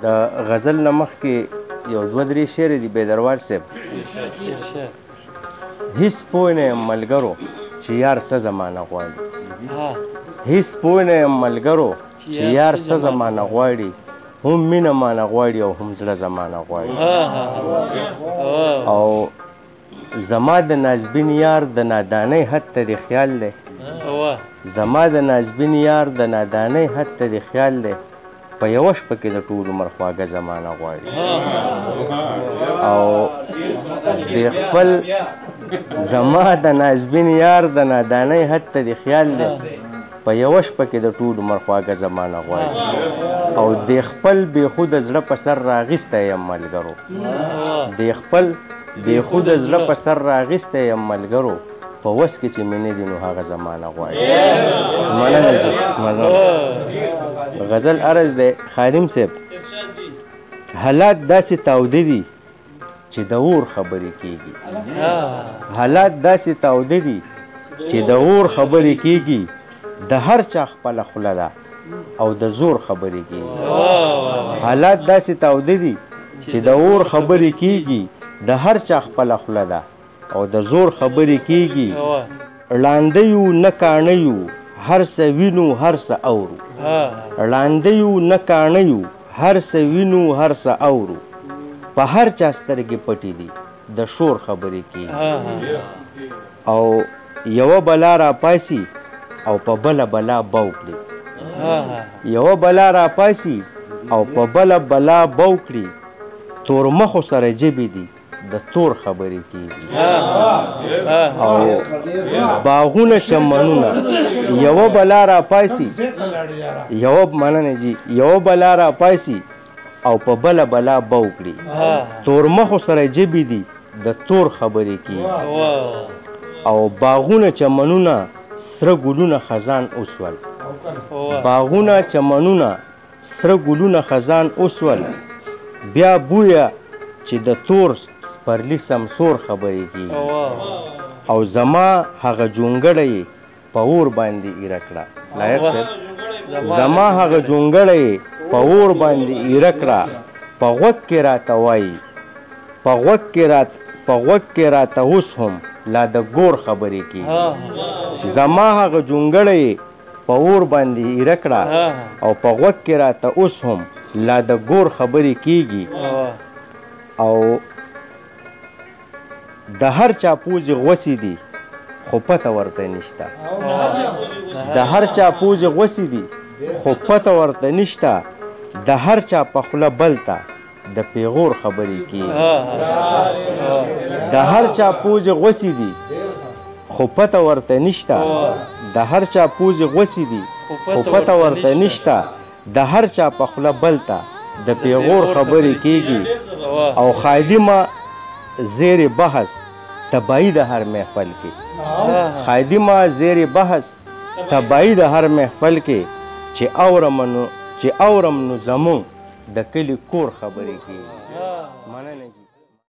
د غزل نه مخکې یو دوه درې شعر دي بیدروار صاحب. هیڅ پوه نه یم ملګرو چې یار څه زمانه غواړي، هیڅ پوه نه یم ملګرو چې یار څه زمانه غواړي، هم مینه مانه غواړي او هم زړه زمانه غواړي. او زما د نازبین یار د نادانۍ حد ته دې خیال دی، زما د نازبین یار د نادانۍ حد ته دې خیال دی، په یوه شپه کې د ټول عمر خواږه زمانه غواړي. او د خپل زما د نازبین یار د نادانۍ حد ته دې خیال دی، په یوه شپه کې د ټول عمر خواږه زمانه غواړي. او د خپل بېخوده زړه په سر راغیستی یم ملګرو، د خپل بېخوده زړه په سر راغیستی یم ملګرو، په وس کې چې مې نه دي نو هغه زمانه غواړي. مننه جي، مننه. غزل عرض دی خادم صاحب. حالات داسې تاوده دي چې د اور خبرې کېږي، حالات داسې تاوده دي چې د اور خبرې کېږي، د هر چا خپله خوله ده او د زور خبرې کېږي. حالات داسې تاوده دي چې د اور خبرې کېږي، د هر چا خپله خوله ده او د زور خبرې کېږي. ړانده یو نه کاڼه یو، هر څه وینو هر څه اورو، ړانده یو نه کاڼه یو، هر څه وینو هر څه اورو، په هر چا سترګې پټې دي د شور خبرې کېږي. او یوه بلا راپاسي او په بله بلا بوکړي، یوه بلا راپاسي او په بله بلا بوکړي، تور مخو سره جبې دي د تور خبرې کېږي. او باغونه چمنونه یوه بلا راپاسي، یوه مننه جي، یوه بلا راپاسي او په بله بلا بوکړي، تور مخو سره جبې دي د تور خبرې کېږي. او باغونه چمنونه سره ګلونه خزان اوسول، باغونه چمنونه سره ګلونه خزان اوسول، بیا بویه چې د تور سپرلي سمسور خبرې کېږي. او زما هغه جونګړه یې په اور باندې ایره کړه، لایق صاحب، زما هغه جونګړه یې په اور باندې ایره کړه، په غوږ کې راته وایي، په غوږ کې راته اوس هم لا د ګور خبرې کېږي. زما هغه جونګړه یې په اور باندې ایره کړه او په غوږ کې راته اوس هم لا د ګور خبرې کېږي. او د هر چا پوزې غوڅې دي خو پته ورته نشته، د هر چا پوزې غوڅې دي خو پته ورته نشته، د هر چا په خوله بل ته د پیغور خبرې کېږي. د هر چا پوزې غوڅې دي خو پته ورته نشته، د هر چا پوزې غوڅې دي خو پته ورته نشته، د هر چا په خوله بل ته د پیغور خبرې کېږي. او خادمه زیر بحث تباہی د هر محفل کې، خادمه زیر بحث تباہی د هر محفل کې، چې اورم نو زمون د کلي کور خبرې کېږي. مننه.